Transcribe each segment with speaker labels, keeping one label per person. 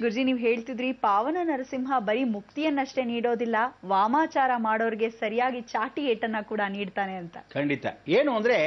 Speaker 1: ಗುರುಜಿ, ನೀವು ಹೇಳ್ತಿದ್ರಿ ಪಾವನ ನರಸಿಂಹ ಬರೀ ಮುಕ್ತಿಯನ್ನಷ್ಟೇ ನೀಡೋದಿಲ್ಲ, ವಾಮಾಚಾರ ಮಾಡೋರ್ಗೆ ಸರಿಯಾಗಿ ಚಾಟಿ ಏಟನ್ನ ಕೂಡ ನೀಡ್ತಾನೆ ಅಂತ.
Speaker 2: ಖಂಡಿತ. ಏನು ಅಂದ್ರೆ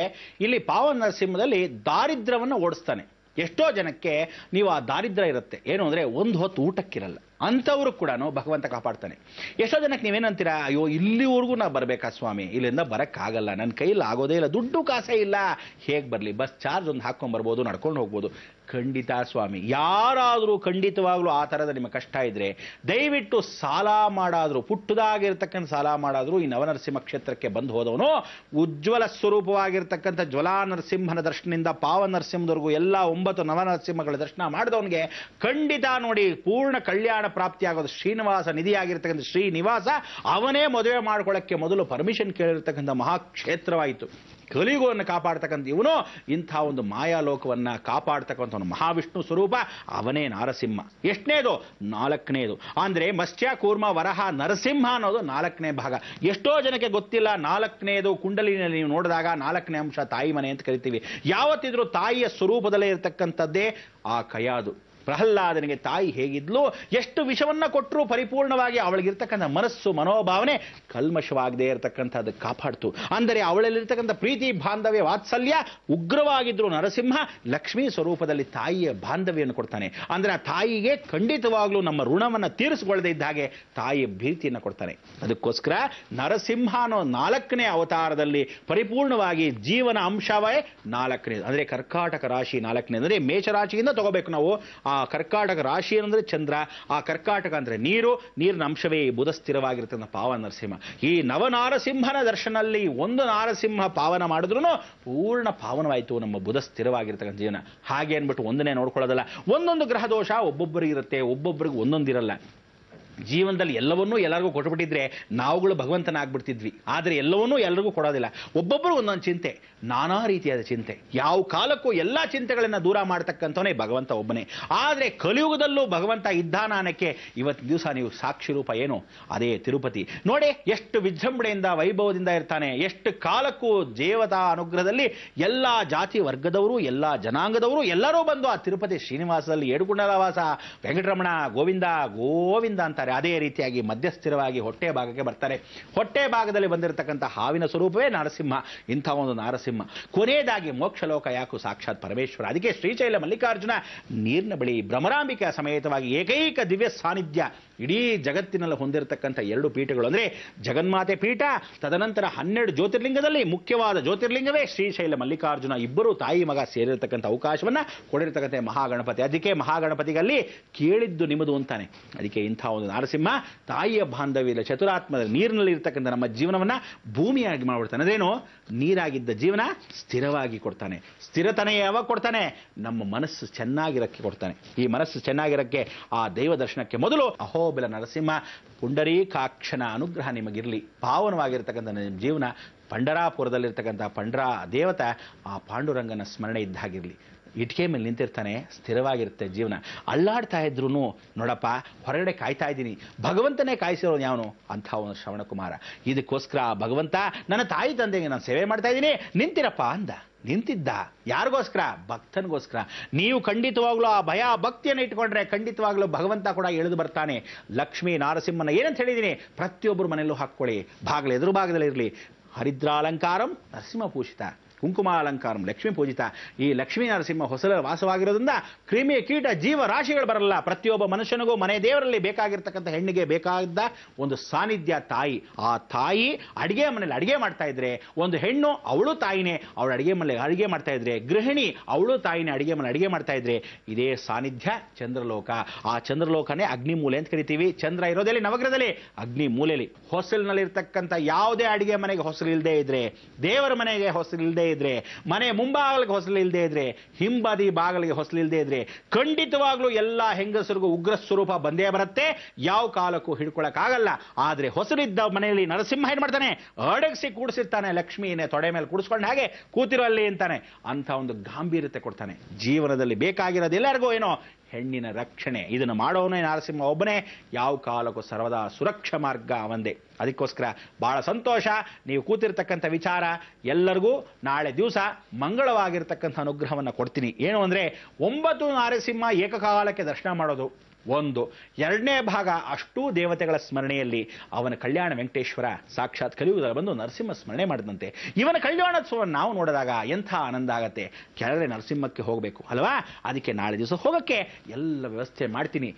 Speaker 2: ಇಲ್ಲಿ ಪಾವನ ನರಸಿಂಹದಲ್ಲಿ ದಾರಿದ್ರ್ಯವನ್ನು ಓಡಿಸ್ತಾನೆ. ಎಷ್ಟೋ ಜನಕ್ಕೆ ನೀವು ಆ ದಾರಿದ್ರ್ಯ ಇರುತ್ತೆ, ಏನು ಅಂದ್ರೆ ಒಂದು ಹೊತ್ತು ಊಟಕ್ಕಿರಲ್ಲ, ಅಂಥವ್ರು ಕೂಡ ಭಗವಂತ ಕಾಪಾಡ್ತಾನೆ. ಎಷ್ಟೋ ಜನಕ್ಕೆ ನೀವೇನಂತೀರಾ, ಅಯ್ಯೋ ಇಲ್ಲಿವರೆಗೂ ನಾ ಬರಬೇಕಾ ಸ್ವಾಮಿ, ಇಲ್ಲಿಂದ ಬರೋಕ್ಕಾಗಲ್ಲ, ನನ್ನ ಕೈಯಲ್ಲಿ ಆಗೋದೇ ಇಲ್ಲ, ದುಡ್ಡು ಕಾಸೇ ಇಲ್ಲ, ಹೇಗೆ ಬರಲಿ, ಬಸ್ ಚಾರ್ಜ್ ಒಂದು ಹಾಕ್ಕೊಂಡ್ಬರ್ಬೋದು, ನಡ್ಕೊಂಡು ಹೋಗ್ಬೋದು. ಖಂಡಿತ ಸ್ವಾಮಿ, ಯಾರಾದರೂ ಖಂಡಿತವಾಗ್ಲೂ ಆ ಥರದ ನಿಮ್ಮ ಕಷ್ಟ ಇದ್ರೆ ದಯವಿಟ್ಟು ಸಾಲ ಮಾಡಾದರೂ, ಪುಟ್ಟದಾಗಿರ್ತಕ್ಕಂಥ ಸಾಲ ಮಾಡಾದರೂ ಈ ನವನರಸಿಂಹ ಕ್ಷೇತ್ರಕ್ಕೆ ಬಂದು ಹೋದವನು ಉಜ್ವಲ ಸ್ವರೂಪವಾಗಿರ್ತಕ್ಕಂಥ ಜ್ವಲಾ ನರಸಿಂಹನ ದರ್ಶನದಿಂದ ಪಾವನ ನರಸಿಂಹದವರೆಗೂ ಎಲ್ಲ 9 ನವನರಸಿಂಹಗಳ ದರ್ಶನ ಮಾಡಿದವನಿಗೆ ಖಂಡಿತ ನೋಡಿ ಪೂರ್ಣ ಕಲ್ಯಾಣ ಪ್ರಾಪ್ತಿಯಾಗೋದು. ಶ್ರೀನಿವಾಸ ನಿಧಿಯಾಗಿರ್ತಕ್ಕಂಥ ಶ್ರೀನಿವಾಸ ಅವನೇ ಮದುವೆ ಮಾಡ್ಕೊಳ್ಳೋಕ್ಕೆ ಮೊದಲು ಪರ್ಮಿಷನ್ ಕೇಳಿರ್ತಕ್ಕಂಥ ಮಹಾಕ್ಷೇತ್ರವಾಯಿತು. ಕಲಿಯುಗವನ್ನು ಕಾಪಾಡ್ತಕ್ಕಂಥ ಇವನು ಇಂಥ ಒಂದು ಮಾಯಾಲೋಕವನ್ನು ಕಾಪಾಡ್ತಕ್ಕಂಥ ಮಹಾವಿಷ್ಣು ಸ್ವರೂಪ ಅವನೇ ನಾರಸಿಂಹ. ಎಷ್ಟನೇದು? 4ನೇದು. ಅಂದ್ರೆ ಮತ್ಸ್ಯ ಕೂರ್ಮ ವರಹ ನರಸಿಂಹ ಅನ್ನೋದು 4ನೇ ಭಾಗ. ಎಷ್ಟೋ ಜನಕ್ಕೆ ಗೊತ್ತಿಲ್ಲ. 4ನೇದು ಕುಂಡಲಿನಲ್ಲಿ ನೀವು ನೋಡಿದಾಗ 4ನೇ ಅಂಶ ತಾಯಿ ಮನೆ ಅಂತ ಕರಿತೀವಿ. ಯಾವತ್ತಿದ್ರೂ ತಾಯಿಯ ಸ್ವರೂಪದಲ್ಲೇ ಇರತಕ್ಕಂಥದ್ದೇ ಆ ಕಯಾದು. ಪ್ರಹ್ಲಾದನಿಗೆ ತಾಯಿ ಹೇಗಿದ್ಲು, ಎಷ್ಟು ವಿಷವನ್ನ ಕೊಟ್ಟರೂ ಪರಿಪೂರ್ಣವಾಗಿ ಅವಳಿಗಿರ್ತಕ್ಕಂಥ ಮನಸ್ಸು ಮನೋಭಾವನೆ ಕಲ್ಮಶವಾಗದೇ ಇರತಕ್ಕಂಥದ್ದು ಕಾಪಾಡ್ತು. ಅಂದರೆ ಅವಳಲ್ಲಿರ್ತಕ್ಕಂಥ ಪ್ರೀತಿ ಬಾಂಧವ್ಯ ವಾತ್ಸಲ್ಯ ಉಗ್ರವಾಗಿದ್ರು ನರಸಿಂಹ ಲಕ್ಷ್ಮೀ ಸ್ವರೂಪದಲ್ಲಿ ತಾಯಿಯ ಬಾಂಧವ್ಯವನ್ನು ಕೊಡ್ತಾನೆ. ಅಂದರೆ ಆ ತಾಯಿಗೆ ಖಂಡಿತವಾಗ್ಲೂ ನಮ್ಮ ಋಣವನ್ನು ತೀರಿಸಿಕೊಳ್ಳದೆ ಇದ್ದ ಹಾಗೆ ತಾಯಿಯ ಭೀತಿಯನ್ನು ಕೊಡ್ತಾನೆ. ಅದಕ್ಕೋಸ್ಕರ ನರಸಿಂಹ ಅನ್ನೋ 4ನೇ ಅವತಾರದಲ್ಲಿ ಪರಿಪೂರ್ಣವಾಗಿ ಜೀವನ ಅಂಶವೇ 4ನೇದು. ಅಂದರೆ ಕರ್ಕಾಟಕ ರಾಶಿ 4ನೇದು. ಅಂದರೆ ಮೇಷರಾಶಿಯಿಂದ ತಗೋಬೇಕು ನಾವು. ಆ ಕರ್ಕಾಟಕ ರಾಶಿ ಅಂದ್ರೆ ಚಂದ್ರ, ಆ ಕರ್ಕಾಟಕ ಅಂದ್ರೆ ನೀರು, ನೀರಿನ ಅಂಶವೇ ಬುಧ ಸ್ಥಿರವಾಗಿರ್ತಕ್ಕಂಥ ಪಾವನ ನರಸಿಂಹ. ಈ ನವನಾರಸಿಂಹನ ದರ್ಶನಲ್ಲಿ ಒಂದು ನಾರಸಿಂಹ ಪಾವನ ಮಾಡಿದ್ರು ಪೂರ್ಣ ಪಾವನವಾಯಿತು ನಮ್ಮ ಬುಧ ಸ್ಥಿರವಾಗಿರ್ತಕ್ಕಂಥ ಜೀವನ. ಹಾಗೆ ಅನ್ಬಿಟ್ಟು ಒಂದನ್ನೇ ನೋಡ್ಕೊಳ್ಳೋದಲ್ಲ. ಒಂದೊಂದು ಗ್ರಹ ದೋಷ ಒಬ್ಬೊಬ್ಬರಿಗೆ ಇರುತ್ತೆ, ಒಬ್ಬೊಬ್ಬರಿಗೆ ಒಂದೊಂದಿರಲ್ಲ. ಜೀವನದಲ್ಲಿ ಎಲ್ಲವನ್ನೂ ಎಲ್ಲರಿಗೂ ಕೊಟ್ಟುಬಿಟ್ಟಿದ್ರೆ ನಾವುಗಳು ಭಗವಂತನಾಗ್ಬಿಡ್ತಿದ್ವಿ. ಆದರೆ ಎಲ್ಲವನ್ನೂ ಎಲ್ಲರಿಗೂ ಕೊಡೋದಿಲ್ಲ. ಒಬ್ಬೊಬ್ಬರು ಒಂದೊಂದು ಚಿಂತೆ, ನಾನಾ ರೀತಿಯಾದ ಚಿಂತೆ. ಯಾವ ಕಾಲಕ್ಕೂ ಎಲ್ಲ ಚಿಂತೆಗಳನ್ನು ದೂರ ಮಾಡ್ತಕ್ಕಂಥವನೇ ಭಗವಂತ ಒಬ್ಬನೇ. ಆದರೆ ಕಲಿಯುಗದಲ್ಲೂ ಭಗವಂತ ಇದ್ದಾನಕ್ಕೆ ಇವತ್ತು ದಿವಸ ನೀವು ಸಾಕ್ಷಿ ರೂಪ ಏನು, ಅದೇ ತಿರುಪತಿ ನೋಡಿ. ಎಷ್ಟು ವಿಜೃಂಭಣೆಯಿಂದ ವೈಭವದಿಂದ ಇರ್ತಾನೆ. ಎಷ್ಟು ಕಾಲಕ್ಕೂ ದೇವತಾ ಅನುಗ್ರಹದಲ್ಲಿ ಎಲ್ಲ ಜಾತಿ ವರ್ಗದವರು, ಎಲ್ಲ ಜನಾಂಗದವರು ಎಲ್ಲರೂ ಬಂದು ಆ ತಿರುಪತಿ ಶ್ರೀನಿವಾಸದಲ್ಲಿ ಏಡುಗುಂಡಲವಾಸ ವೆಂಕಟರಮಣ ಗೋವಿಂದ ಗೋವಿಂದ ಅಂತ ಅದೇ ರೀತಿಯಾಗಿ ಮಧ್ಯಸ್ಥಿರವಾಗಿ ಹೊಟ್ಟೆ ಭಾಗಕ್ಕೆ ಬರ್ತಾರೆ. ಹೊಟ್ಟೆ ಭಾಗದಲ್ಲಿ ಬಂದಿರತಕ್ಕಂಥ ಹಾವಿನ ಸ್ವರೂಪವೇ ನರಸಿಂಹ. ಇಂಥ ಒಂದು ನರಸಿಂಹ ಕೊನೆಯದಾಗಿ ಮೋಕ್ಷಲೋಕ ಯಾಕು ಸಾಕ್ಷಾತ್ ಪರಮೇಶ್ವರ. ಅದಕ್ಕೆ ಶ್ರೀಶೈಲ ಮಲ್ಲಿಕಾರ್ಜುನ ನೀರಿನ ಬಳಿ ಭ್ರಮರಾಂಬಿಕೆ ಸಮೇತವಾಗಿ ಏಕೈಕ ದಿವ್ಯ ಸಾನ್ನಿಧ್ಯ ಇಡೀ ಜಗತ್ತಿನಲ್ಲಿ ಹೊಂದಿರತಕ್ಕಂಥ 2 ಪೀಠಗಳು ಅಂದರೆ ಜಗನ್ಮಾತೆ ಪೀಠ, ತದನಂತರ 12 ಜ್ಯೋತಿರ್ಲಿಂಗದಲ್ಲಿ ಮುಖ್ಯವಾದ ಜ್ಯೋತಿರ್ಲಿಂಗವೇ ಶ್ರೀಶೈಲ ಮಲ್ಲಿಕಾರ್ಜುನ. ಇಬ್ಬರು ತಾಯಿ ಮಗ ಸೇರಿರತಕ್ಕಂಥ ಅವಕಾಶವನ್ನ ಕೊಡಿರತಕ್ಕಂಥ ಮಹಾಗಣಪತಿ. ಅದಕ್ಕೆ ಮಹಾಗಣಪತಿಗಲ್ಲಿ ಕೇಳಿದ್ದು ನಿಮ್ಮದು ಅಂತಾನೆ. ಅದಕ್ಕೆ ಇಂಥ ಒಂದು ನರಸಿಂಹ ತಾಯಿಯ ಬಾಂಧವ್ಯ ಚತುರಾತ್ಮದ ನೀರಿನಲ್ಲಿ ಇರ್ತಕ್ಕಂಥ ನಮ್ಮ ಜೀವನವನ್ನ ಭೂಮಿಯಾಗಿ ಮಾಡ್ಬಿಡ್ತಾನೆ. ಅದೇನು ನೀರಾಗಿದ್ದ ಜೀವನ ಸ್ಥಿರವಾಗಿ ಕೊಡ್ತಾನೆ. ಸ್ಥಿರತನ ಯಾವಾಗ ಕೊಡ್ತಾನೆ? ನಮ್ಮ ಮನಸ್ಸು ಚೆನ್ನಾಗಿರಕ್ಕೆ ಕೊಡ್ತಾನೆ. ಈ ಮನಸ್ಸು ಚೆನ್ನಾಗಿರಕ್ಕೆ ಆ ದೈವ ದರ್ಶನಕ್ಕೆ ಮೊದಲು ಅಹೋಬಿಲ ನರಸಿಂಹ ಪುಂಡರೀಕಾಕ್ಷನ ಅನುಗ್ರಹ ನಿಮಗಿರಲಿ. ಪಾವನವಾಗಿರ್ತಕ್ಕಂಥ ನಿಮ್ಮ ಜೀವನ ಪಂಡರಾಪುರದಲ್ಲಿರ್ತಕ್ಕಂಥ ಪಂಡರಾ ದೇವತೆ ಆ ಪಾಂಡುರಂಗನ ಸ್ಮರಣೆ ಇದ್ದಾಗಿರಲಿ. ಇಟ್ಕೆ ಮೇಲೆ ನಿಂತಿರ್ತಾನೆ, ಸ್ಥಿರವಾಗಿರುತ್ತೆ ಜೀವನ. ಅಲ್ಲಾಡ್ತಾ ಇದ್ರು ನೋಡಪ್ಪ ಹೊರಗಡೆ ಕಾಯ್ತಾ ಇದ್ದೀನಿ, ಭಗವಂತನೇ ಕಾಯಿಸಿರೋನು ಯಾವನು? ಅಂಥ ಒಂದು ಶ್ರವಣಕುಮಾರ. ಇದಕ್ಕೋಸ್ಕರ ಭಗವಂತ ನನ್ನ ತಾಯಿ ತಂದೆಗೆ ನಾನು ಸೇವೆ ಮಾಡ್ತಾ ಇದ್ದೀನಿ, ನಿಂತಿರಪ್ಪ ಅಂದ. ನಿಂತಿದ್ದ ಯಾರಿಗೋಸ್ಕರ? ಭಕ್ತನಿಗೋಸ್ಕರ. ನೀವು ಖಂಡಿತವಾಗ್ಲೂ ಆ ಭಯ ಭಕ್ತಿಯನ್ನು ಇಟ್ಕೊಂಡ್ರೆ ಖಂಡಿತವಾಗ್ಲೂ ಭಗವಂತ ಕೂಡ ಎಳೆದು ಬರ್ತಾನೆ. ಲಕ್ಷ್ಮೀ ನಾರಸಿಂಹನ ಏನಂತ ಹೇಳಿದ್ದೀನಿ? ಪ್ರತಿಯೊಬ್ಬರು ಮನೆಯಲ್ಲೂ ಹಾಕ್ಕೊಳ್ಳಿ. ಭಾಗಲ ಎದುರು ಭಾಗದಲ್ಲಿ ಇರಲಿ. ಹರಿದ್ರಾಲಂಕಾರಂ ನರಸಿಂಹ ಪೂಜಿತ, ಕುಂಕುಮಾಲಂಕಾರಂ ಲಕ್ಷ್ಮೀ ಪೂಜಿತ. ಈ ಲಕ್ಷ್ಮೀ ನರಸಿಂಹ ಹೊಸಲ ವಾಸವಾಗಿರೋದ್ರಿಂದ ಕ್ರಿಮಿ ಕೀಟ ಜೀವ ರಾಶಿಗಳು ಬರಲ್ಲ. ಪ್ರತಿಯೊಬ್ಬ ಮನುಷ್ಯನಿಗೂ ಮನೆ ದೇವರಲ್ಲಿ ಬೇಕಾಗಿರ್ತಕ್ಕಂಥ ಹೆಣ್ಣಿಗೆ ಬೇಕಾದ ಒಂದು ಸಾನ್ನಿಧ್ಯ ತಾಯಿ. ಆ ತಾಯಿ ಅಡಿಗೆ ಮನೆಯಲ್ಲಿ ಅಡಿಗೆ ಮಾಡ್ತಾ ಇದ್ರೆ ಒಂದು ಹೆಣ್ಣು ಅವಳು ತಾಯಿನೇ, ಅವಳು ಅಡಿಗೆ ಮನೆ ಅಡಿಗೆ ಮಾಡ್ತಾ ಇದ್ರೆ ಗೃಹಿಣಿ ಅವಳು ತಾಯಿನೇ ಅಡಿಗೆ ಮನೆ ಅಡಿಗೆ ಮಾಡ್ತಾ ಇದ್ರೆ ಇದೇ ಸಾನ್ನಿಧ್ಯ ಚಂದ್ರಲೋಕ. ಆ ಚಂದ್ರಲೋಕನೇ ಅಗ್ನಿ ಮೂಲೆ ಅಂತ ಕರಿತೀವಿ. ಚಂದ್ರ ಇರೋದಲ್ಲಿ ನವಗ್ರಹದಲ್ಲಿ ಅಗ್ನಿ ಮೂಲೆಯಲ್ಲಿ. ಹೊಸಲಿನಲ್ಲಿರ್ತಕ್ಕಂಥ ಯಾವುದೇ ಅಡಿಗೆ ಮನೆಗೆ ಹೊಸಲು ಇಲ್ಲದೆ ಇದ್ರೆ, ದೇವರ ಮನೆಗೆ ಹೊಸಲು ಇಲ್ಲದೆ ಇದ್ರೆ, ಮನೆ ಮುಂಭಾಗಲಿಗೆ ಹೊಸಲು ಇಲ್ಲದೆ ಇದ್ರೆ, ಹಿಂಬದಿ ಬಾಗಿಲಿಗೆ ಹೊಸಲು ಇಲ್ಲದೆ ಇದ್ರೆ ಖಂಡಿತವಾಗ್ಲೂ ಎಲ್ಲ ಹೆಂಗಸರಿಗೂ ಉಗ್ರ ಸ್ವರೂಪ ಬಂದೇ ಬರುತ್ತೆ. ಯಾವ ಕಾಲಕ್ಕೂ ಹಿಡ್ಕೊಳಕ್ಕಾಗಲ್ಲ. ಆದ್ರೆ ಹೊಸಲಿದ್ದ ಮನೆಯಲ್ಲಿ ನರಸಿಂಹ ಏನ್ ಮಾಡ್ತಾನೆ? ಅಡಗಿಸಿ ಕೂಡಿಸಿರ್ತಾನೆ. ಲಕ್ಷ್ಮೀನೇ ತೊಡೆ ಮೇಲೆ ಕೂಡಿಸ್ಕೊಂಡು ಹಾಗೆ ಕೂತಿರೋ ಅಲ್ಲಿ ಅಂತಾನೆ. ಅಂತ ಒಂದು ಗಾಂಭೀರ್ಯತೆ ಕೊಡ್ತಾನೆ. ಜೀವನದಲ್ಲಿ ಬೇಕಾಗಿರೋದು ಎಲ್ಲರಿಗೂ ಏನೋ ಹೆಣ್ಣಿನ ರಕ್ಷಣೆ. ಇದನ್ನು ಮಾಡೋನೇ ನರಸಿಂಹ ಒಬ್ಬನೇ, ಯಾವ ಕಾಲಕ್ಕೂ ಸರ್ವದಾ ಸುರಕ್ಷಾ ಮಾರ್ಗ ಅವಂದೇ. ಅದಕ್ಕೋಸ್ಕರ ಬಹಳ ಸಂತೋಷ ನೀವು ಕೂತಿರ್ತಕ್ಕಂಥ ವಿಚಾರ ಎಲ್ಲರಿಗೂ ನಾಳೆ ದಿವಸ ಮಂಗಳವಾಗಿರ್ತಕ್ಕಂಥ ಅನುಗ್ರಹವನ್ನು ಕೊಡ್ತೀನಿ. ಏನು ಅಂದರೆ 9 ನರಸಿಂಹ ಏಕಕಾಲಕ್ಕೆ ದರ್ಶನ ಮಾಡೋದು ಒಂದು. ಎರಡನೇ ಭಾಗ ಅಷ್ಟೂ ದೇವತೆಗಳ ಸ್ಮರಣೆಯಲ್ಲಿ ಅವನ ಕಲ್ಯಾಣ ವೆಂಕಟೇಶ್ವರ ಸಾಕ್ಷಾತ್ ಕಲಿಯುಗದಲ್ಲಿ ಬಂದು ನರಸಿಂಹ ಸ್ಮರಣೆ ಮಾಡಿದಂತೆ ಇವನ ಕಲ್ಯಾಣೋತ್ಸವವನ್ನು ನಾವು ನೋಡಿದಾಗ ಎಂಥ ಆನಂದ ಆಗತ್ತೆ. ಕೆಳಗಡೆ ನರಸಿಂಹಕ್ಕೆ ಹೋಗಬೇಕು ಅಲ್ವಾ? ಅದಕ್ಕೆ ನಾಳೆ ದಿವಸ ಹೋಗಕ್ಕೆ ಎಲ್ಲ ವ್ಯವಸ್ಥೆ ಮಾಡ್ತೀನಿ.